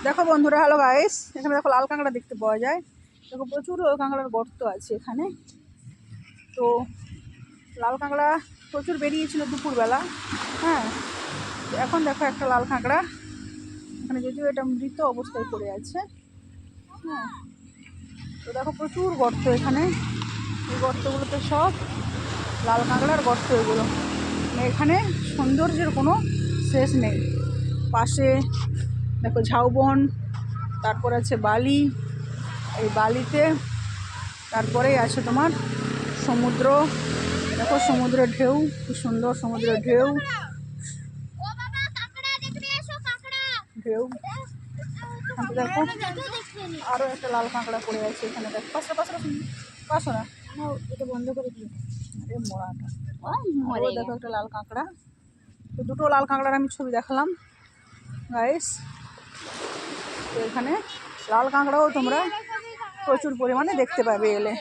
দেখো বন্ধুরা, hello guys, এখানে দেখো লাল কাঁকড়া দেখতে পাওয়া যায়। দেখো প্রচুর লাল কাঁকড়ার গর্ত আছে এখানে। তো লাল কাঁকড়া প্রচুর বেরিয়েছিল দুপুরবেলা। হ্যাঁ, এখন দেখো একটা লাল কাঁকড়া এখানে, যদিও এটা মৃত অবস্থায় পড়ে আছে। হ্যাঁ, তো দেখো প্রচুর গর্ত এখানে। এই গর্তগুলোতে সব লাল কাঁকড়ার গর্ত এগুলো। এখানে সৌন্দর্যের কোনো শেষ নেই। পাশে দেখো ঝাউবন, তারপর আছে বালি। এই বালিতে তারপরেই আছে তোমার সমুদ্র। দেখো সমুদ্রের ঢেউ, কি সুন্দর সমুদ্রের ঢেউ। ঢেউ দেখো, আরো একটা লাল কাঁকড়া পড়ে আছে এখানে। দেখো পাশে পাশে পাশো না, এটা বন্ধ করে দিই। আরে মোড়াটা দেখো একটা লাল কাঁকড়া। তো দুটো লাল কাঁকড়ার আমি ছবি দেখালাম গাইস। তো এখানে লাল কাঁকড়াও তোমরা প্রচুর পরিমাণে দেখতে পাবে এলে।